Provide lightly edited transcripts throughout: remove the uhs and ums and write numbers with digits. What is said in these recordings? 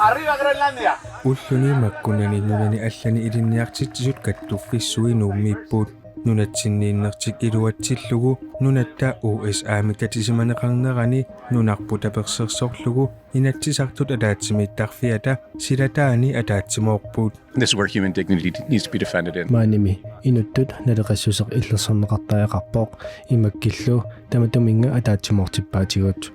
Arriba Groenlandia. Ulluni makkunani nunani allani ilinniartitsisut kattuffissui nuummiippuut nunatsinniinnertik iluatsillugu nunatta USA mitatisimaniqarnerani nunarpu tapersersorlugu inatsisartut ataatsimiittarfiata silataani ataatsimoorpuut. This is where human dignity needs to be defended in. Maanimi inuttut naleqassuseq illerserneqartaaaqarpoq imakkillu tamatuminga ataatsimortippaatigut.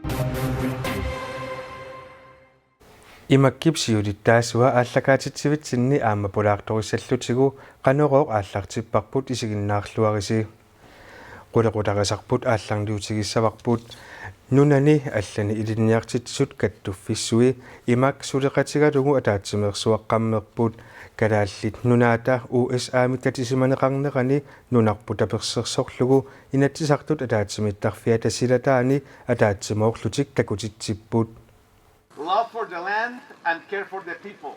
Imakkipsiulittaasua ааллакаатитсивитсинни аама пулаарториссаллутигу канерооқ ааллартиппарпут исигиннаарлуарisi qulaqutaqasarput аалларниутигиссаварпут нунани аллани илинниартитсут каттуффиссуи имак сулеқатигалугу атаатсимерсуаққаммерпут калааллит нунаата USA миттатисиманеқарнерани нунарпу таперсерсорлугу инатсисартут атаатсимиттарфиата силатаани атаатсимоорлутик такутитсиппут. Love for the land and care for the people.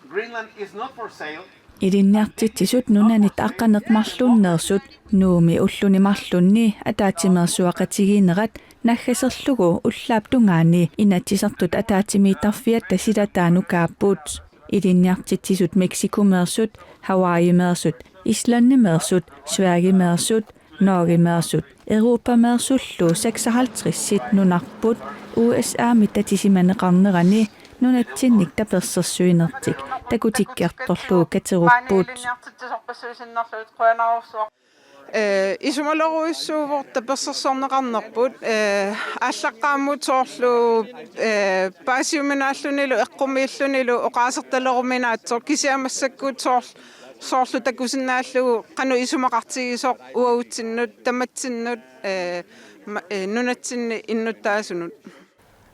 Greenland is not for sale. Ilinniartitsisut nunanit aqqaneqmarlunneersut nuumi ullunimarlunni ataatimersuaqatigiinerat naggaserlugu ullaaptungaani inatsisartut ataatimiitarfiat tasilataanu kaappuut. Ilinniartitsisut Meksikumeersut, Hawaii-meersut, Islannimeersut, Sverigemeersut, Norgemeersut, Europameersullu 56 nunarput USA mittatissimannеqarnerani nunatsinnik tapersersuinertik takutikkiartorluu kateruppuut. Isumalorussuuvor tapersersorneqarnerput ааllaqqaammut soorlu paasiuminaallunilu eqqumiillunilu oqaasertaleruminaatsoq kisiamassakkuut soorlu takusinnaallugu qanu isumaqartigisoq uagutsinnut tamatsinnut nunatsinni innuttaasunut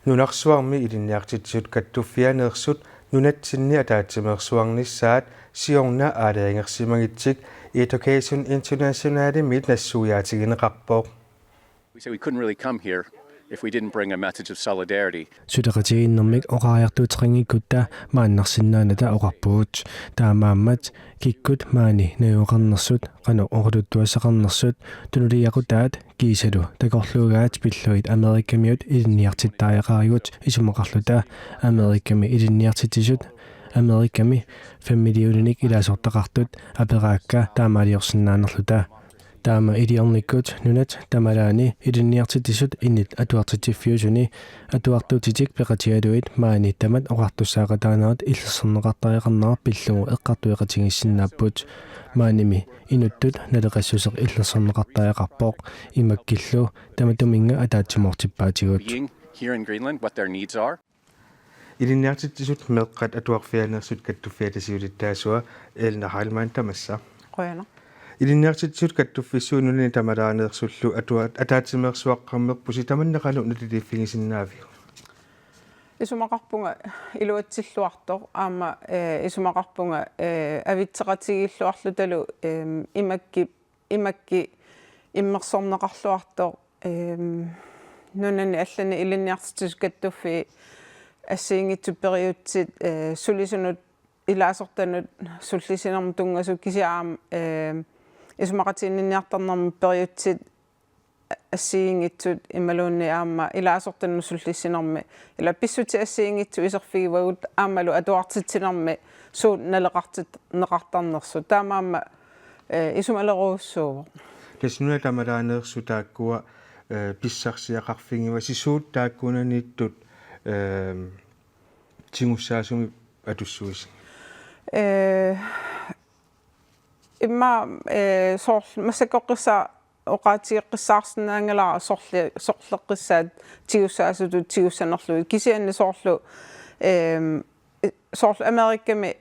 Nunarsuarmi ilinniartitsut kattuffianeersut nunatsinni ataatsimersuarnissaat siorna aalaangersimagitsik Education Internationale mit nassuuyaatigineqarpooq. We say we couldn't really come here if we didn't bring a message of solidarity. Sudeqatiginnermik oqaariartuuteqangikkutta maannarsinnaanata oqarpuut taamaammat kikkut maani nayuqarnersut qanu orluttuassaqarnersut tunuliaqutaat kiisalu takorluugaat pilluit Amerikkamiut ilinniartittaajaqaarigut isumaqarluta Amerikkami ilinniartitisut Amerikkami 5 millionik ilaasortaqartut aperaakka taamaaliorsinnaanerluta taama iliornikkut nunat tamalaani ilinniartitisut innit atuartitiffiusuni atuartuutitik peqatialuit maani tamat oqartussaaqataanerat illerserneqartariaqarnara pillugu eqqartuiqatigissinnaappuut maanimi inuttut naleqassuseq illerserneqartariaqarpoq imakkillu tamatuminga ataatsimortippaatigut. Being here in Greenland, what their needs are. Ilinniartitsut meqqat atuarfianeersut kattuffiatasiulittaasua eelnaraalmaan tamassa. qoyana Ilinniartitsut kattuffiissuununi tamalaaneersullu ataatsimersuaqqarmerpusi tamanneqalu nutiliiffigisinnaavio. isumaqarpunga iluatsilluartoq aama isumaqarpunga avitseqatigilluarlutalu imakki immersorneqarluartoq nunani allani ilinniartitus kattuffi ассиингитсуппериутсит сулисунут илаасортанут суллисинерму тунгасу кисиаам исумақатиинниартарнерму периутсит ассиингитсут ималуунни аама илаасортанну суллиссинерми ила писсути ассиингитсу исерфигивагут аамалу атуартитсинерми суут налеқартит неқартарнерсу таамаама исумалеруussуувоо таснуна тамалаанеерсу тааккуа писсарсиақарфигива сисуут тааккунаниттут тингуссаасуми атуссуис имма соор массакоққисса оqaатиеққиссаарсинаангалаа сорлеққиссаат тигуссаасуту тигуссанерлуи кисианни соорлу Америкками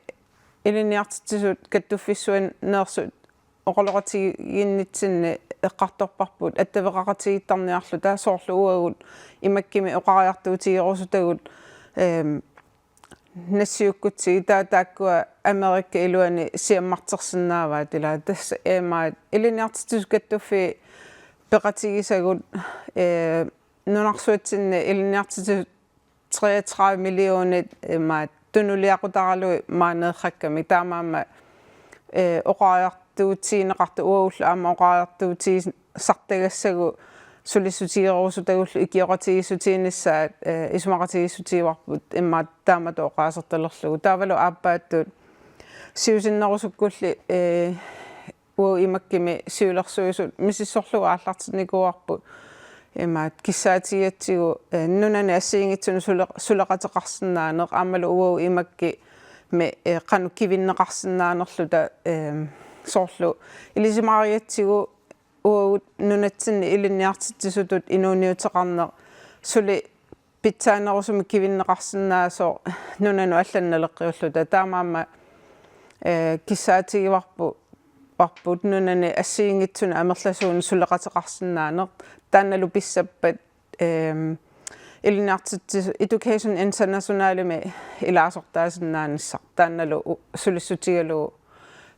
илиниартитсут каттуффиссуан неерсут оқалоқатигиннитсинни эққарторпарпут аттавеқақатигиттарниарлу таа соорлу уагут имаккими оқариартуутигерусутагут нассиуккутсиги тааккуа Америкка илуани сиаммартерсинааваа тила тасса эмаат илиниартитсус каттуффи пеқатигисагут нунарсуатсинни илиниартитсус 33 миллионит эмаат тунулиақутаралуи маанеерракками таамаама оқариартуутигинеқарту уагулла аама оқариартуутиги сартагассагу sulisutiiruusutagullu ikioratigisutiinissaat isumaqatigisutiivarput imma taamatooqaasertalerlugu taavalu aappaattuut siusinnerusukkulli imakkimi siulersuisut misissorlugu aallartinikuarpu imma kissaatigatsigu nunani assiingitsunu suleqateqarsinnaaneq aammalu imakki me qanu kivinneqarsinnaanerluta soorlu ilisimariatsigu nunatsinni ilinniartitsisutut inuuniuteqarneq suli pitsaanerusumi kivinneqarsinnaaso nunanu allannaleqqiulluta taamaama kissaatigivarpu nunani assiingitsuna amerlasuun suleqateqarsinnaaneq taannalu pissappat ilinniartitsis Education Internationalimi ilaasortaasinnaanissaq taannalu sulissutigalu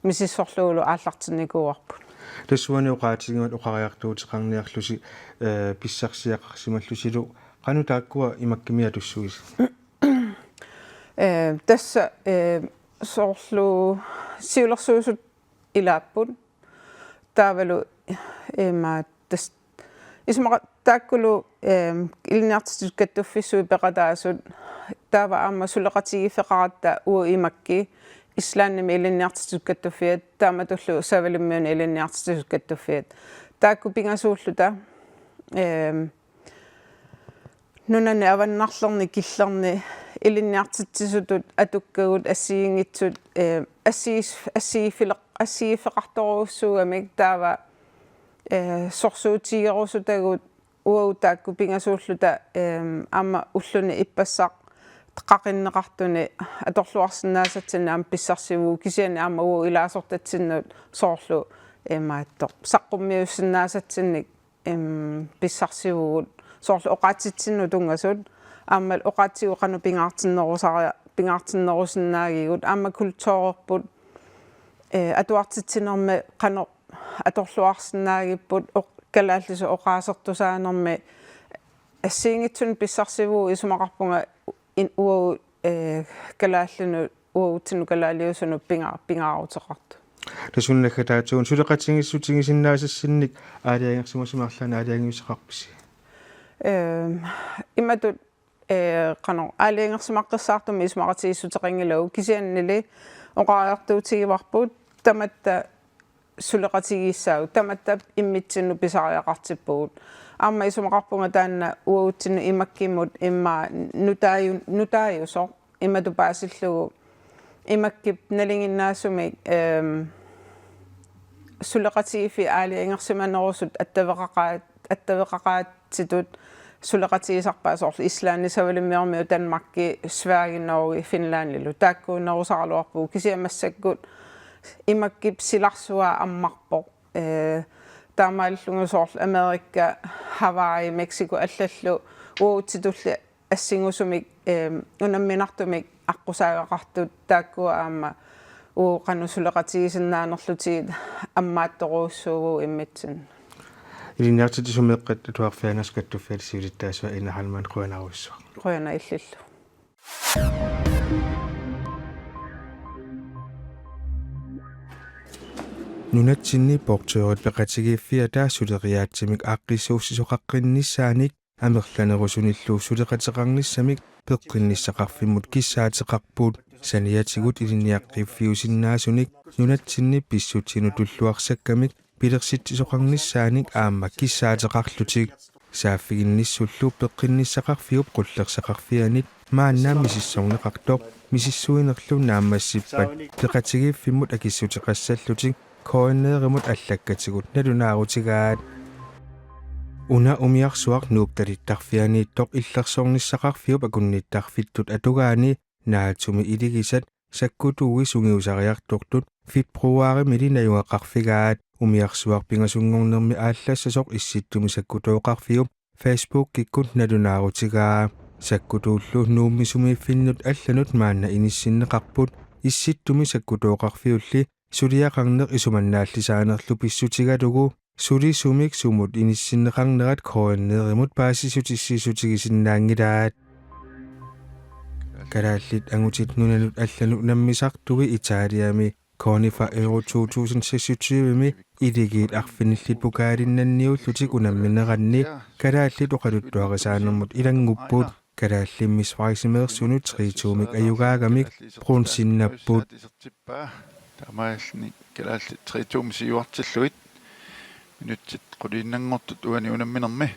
misissorluulu aallartinikuarput Tassuani uqaatigingat uqariartuutiqarniarlusi pissarsiaqarsimallusilu qanu taakkua imakkimia tussuis tässä soorlu siulersuusut ilaapput taavalu imma tas ismaqa taakkulu ilinniartitsukkattuffissui peqataasut taava aamma suleqatigifeqaratta imakki islaannimi ilinniartitsukkattufiat taamatullu savalimmiuni ilinniartitsukkattufiat taakku pingasuulluta nunani avannarlerni killerni ilinniartitsisutut atukkagut assiingitsut assiifeqartoruussuugamik taava sorsuutigerusutagut taakku pingasuulluta aamma ulluni ippassaq qaqinneqartuni atorluarsinnaasatsinna aam pissarsivu kisiani aamma ilaasortatsinnut soorlu maattoq saqqummiussinnaasatsinnik pissarsivugut soorlu oqaatitsinnu tungasut aammal oqaatsigu qanu pingaartinnerusinnaagigut aamma kultuurerput atuartitsinermi qano atorluarsinnaagipput kalaallisu oqaasertusaanermi assiingitsun pissarsivu isumaqarpunga kalaallinu uutinu kalaaliusunu pingaaruteqartu tasunnaggataatuun suleqatingissutigisinnaasassinnik aaliangersimusimaarlaana aaliangiuseqarpisi immatut qano aaliangersimaqqissaartumi isumaqatigissuteqangilagu kisiannili oqaariartuutigivarput tamatta suleqatigissaau tamatta immitsinnu pisariaqartippugut aamma isumaqarpunga taanna uutsinnu imakkimut imma nutaayusoq immatupaasилlugu imakkip nalinginnaasumik suleqatigifi aaliangersimanerusut attavеqaqaatsitut suleqatigisarpaasoorlu islaanni savalimmiormiu Danmarkki Sverige Norge Finlandilu taakkuunnerusarluarpu kisiamassakgut imakkip silarsua ammarpoq taamaallungu soorlu Amerikka Hawaii Mexico allallu uutsitulli assingusumik unamminartumik аққусаагақартут тааккуа аама qanu suleqatigisannaanerlutiit аммаатторуussуугу иммитсин илинниартитисумеэккат туарфиангаскаттуффиат сиулиттаасуа инахалман қуанаруссуа қуяна иллиллу нунатсинни портуорит пеқатигииффиа таассулериаатсимик ааққиссууссисоқаққиннissaаник амерланерусуниллуу сулеқатеқарниссамик пеққинниссақарфиммут киссаатеқарпуут саниатигут илинниаққиффиусиннаасуник нунатсинни писсутсину туллуарсаккамик пилерситсисоқарниссааник аама киссаатеқарлутик сааффигинниссуллуу пеққинниссақарфиуп қуллерсақарфианит мааннаамисиссорнеқартоқ мисиссуинерлу наамассиппат пеқатигииффиммут акиссутеқассаллутик кооннееримут аллаккатигут налунаарутигаат уна умиарсуар нуупталиттарфианииттоқ иллерсорниссақарфиуп акунниттарфиттут атугаани наатсуми илигисат саккутууи сунгиусариартортут фибруари милинаюақарфигаат умиарсуар пингасунгорнерми ааллассасоқ исситтуми саккутооқарфиуп Facebook киккут налунаарутигаа саккутууллу нууммисумииффиннут алланут маанна иниссиннеқарпут исситтуми саккутооқарфиулли сулиақарнеқ исуманнааллисаанерлу писсутигалугу сулисумик сумут иниссиннеқарнерат кооннееримут паасисутиссисутигисиннаангилаат калааллит ангутит нуналут алланут наммисартуги итаалиами Koni fra Euro 2026 idigit arfinillit pukaalinnanniullutik unammineranni kalaallit oqaluttuarisaannermut ilangupput kalaallimmisvarisimeersunut 3-tuumik ayugaagamik brunsinnapput тамаални калаалли 3-туум сиуартиллуит минутсит qulliinnangortut uani unamminermi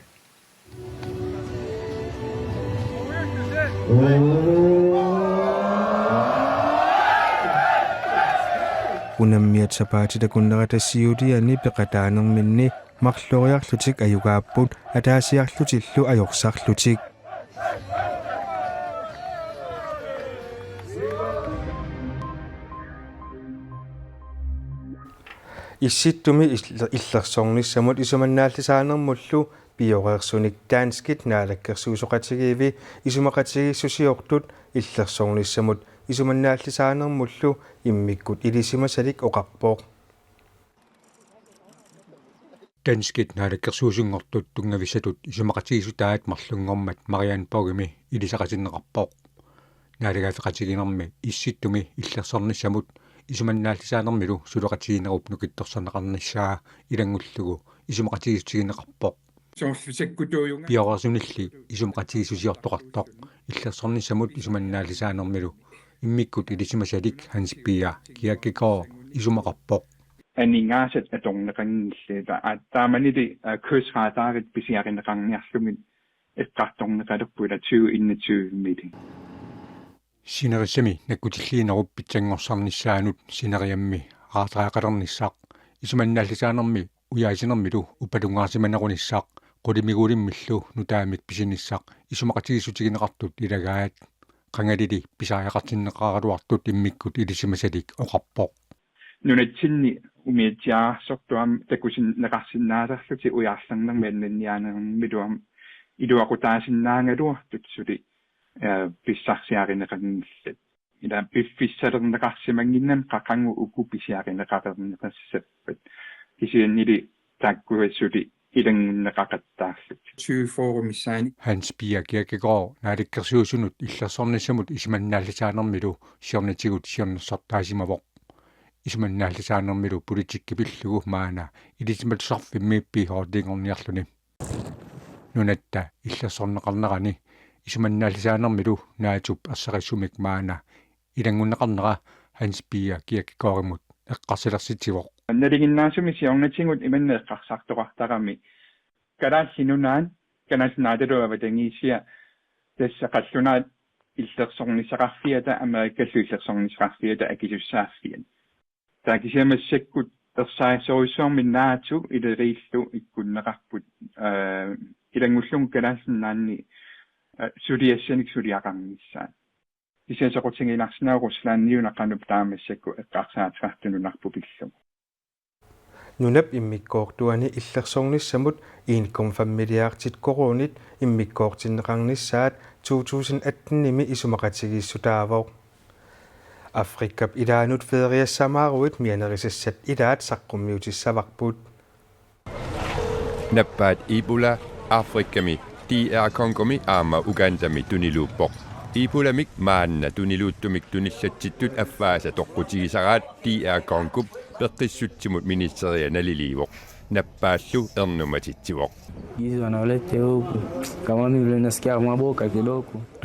unammiat sapaatita kunneratassiutiani peqataanerminni marloriarlutik ayugaapput ataasiarlutillu ajorsarlutik Issittumi illersornissamut isumannaallisaanermullu bioreersunik danskit naalakkersuusoqatigiivi isumaqatigissusiortut illersornissamut isumannaallisaanermullu immikkut ilisimasalik oqarpoq danskit naalakkersuusungortut tungavisatut isumaqatigisutaat marlungormat Marianne Pogimi ilisaqatinneqarpoq naaligaafeqatiginermi issittumi illersornissamut isumannaallisaanermilu suleqatiginerup nukittorsarnaqarnissaa ilangullugu isumaqatigisutigineqarpoq biorersunilli isumaqatigissusiortoqartoq illersornissamut isumannaallisaanermilu immikkut ilisimasalik Hans Pia kiakkikoo isumaqarpoq anningaasat atorneqanngillita aattaamanili kursraataarit pisiarineqarniarlumit eqqartorneqalerpuila 2021 meeting sinerissami nakkutilliinerup pitsangorsaarnissaanut sineriammi aartraaqalernissaaq isumannaallisaanermi uyaasinermilu upalungaarsimanerunissaaq qulimigulimmillu nutaamik pisinissaaq isumaqatigisutigineqartut ilagaat qangalili pisaajaqartinneqaraluartut immikkut ilisimasalik oqarpoq nunatsinni umiatiaarsortuam takusin neqarsinnaasarluti uyaarlarnermiannaniaanermiluam iluaqutaasinnaangalua tutsuli pissarsiarineqarnillat ila piffissalerneqarsimanginnam qaqangu uku pisiarineqaperneqassappat kisiannili taakkuassuli ilangunneqaqattaarlut forumissaani Hans Pia Kierkegaard naalikkersuusunut illersornissamut isumannaallisaanermilu siornatigut siornersartaasimawoq isumannaallisaanermilu politikkipillugu maana ilisimalsarfimmiippi hoortingorniarluni nunatta illersorneqarnerani isumannaallisaanermilu naatup assaqissumik maana ilangunneqarnera Hans Pia Kierkegaardimut eqqarsilersitivoq naliginnaasumi siornatingut imanne eqqarsartoqartarami kalaallinunaan kanaalnaataluavatangiisia тассақаллунаат иллерсорнисақарфиата америккаллу иллерсорнисақарфиата акисуссааффиан таакисиамассаккут ерсаасоруссуарминнаату илерииллу иккуннеқарпут илангуллун калааллиннаанни сулиассаник сулиақарниссаа кисиасақутингиларсинаа руслаанниунаққануп таамассакку эққарсаатфартунунарпу пиллу nunap immikkoortuani illersornissamut iinkum familiaartit koronit immikkoortinneqarnissaat 2018nimi isumaqatigiissutaavoq Afrikap ilaanut federiassamaruit mianerissat ilaat saqqummiutissavaqput nappaat Ebola Afrikami DR Kongomi aama Ugandami tuniluuppoq Ibulamik maanna tuniluuttumik tunillatsittut affaasa toqqutigisaraat DR Kongup peqqissutsimut ministeria naliliivoq nappaallu ernumatitsivoq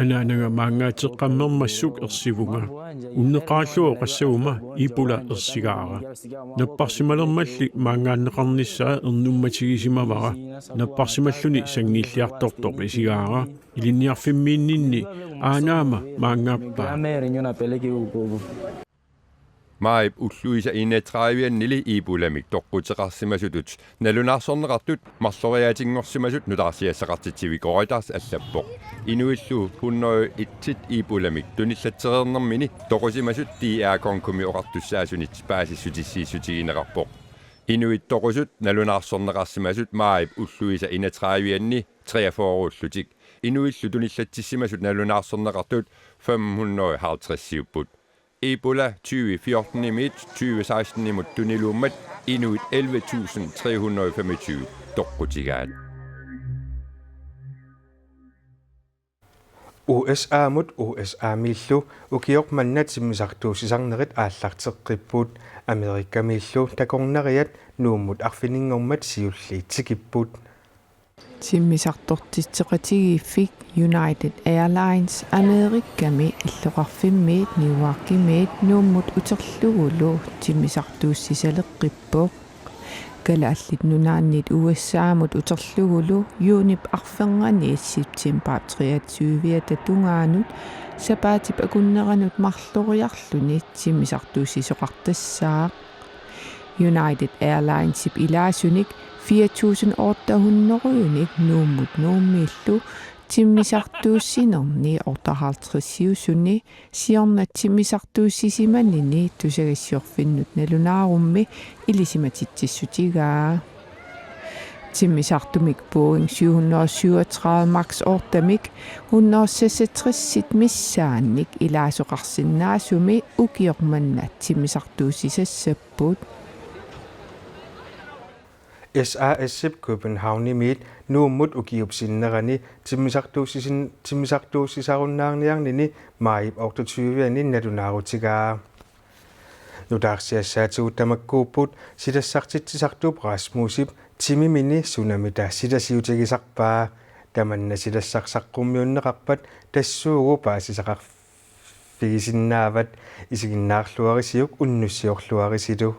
анаанага маангаатеққаммермассук ерсивунга уннеқааллуо qassaguma ипула ерсигаара наппарсималермалли маангааннеқарниссаа ернумматигисимавара наппарсималлуни сангииллиарторторқ исигаара илинниарфиммииннинни аанаама маангааппаа Maib ulluisa innetraaviannili iipulamik toqqutеqarsimasutut nalunarsorneqartut marloriaatingorsimasut nutarsiassaqartitsivikoritars allappoq inuillu 101 iipulamik tunillatsereernermini toqusimasut DR Konkumi oqartussaasунit paasissutissiissutigineqarpoq inuit toqusut nalunarsorneqarsimasut maib ulluisa innetraavianni 43ullutik inuillu tunillatsissimasut nalunarsorneqartut 550 siupput Ebola 2014 imit 2016 imod tuniluummat inuit 11.325 toqqutigaat USA mut USA miillu ukiok mannat simmisartuusisarnerit aallarteqqippuut Amerikka miillu takornariat nuummut arfininngormat siulliitsikipput Timmisartortitseqatigiiffik United Airlines Amerikkami illoqarfimmiit niuakkimiit nuummut uterlugulu timmisartuussisaleqqippoq kalaallit nunaannit USAamut uterlugulu Unip arfenngani September 23 tatungaanut sapaatip akunneranut marloriarluni timmisartuussisoqartassaaq United Airlinesip ilaasunik 4.800 nuummut nuummiillu timmisartuussinerni ortahartrissiusunni siornat timmisartuussisimanini tusagassiorfinnut nalunaarummi ilisimatitsissutigaa timmisartumik Boeing 737 Max ortamik 166 missaannik ilaasoqarsinnaasumi ukiormannat timmisartuussisassaput SAS Københavnimiit nuummut ukiupsinnerani timmisartuussisarunnaarniarnini maip 28 nalunaarutigaa nudaarsiassaatuuttamakkuupput sidassartitsisartuup Rasmusip timimini tsunamita sidasiutigisarpaa tamanna sidassarsaqqummiunneqarpat tassuugu paasisaqarfigisinaavat isiginnaarluarisiuk unnussiorluarisitu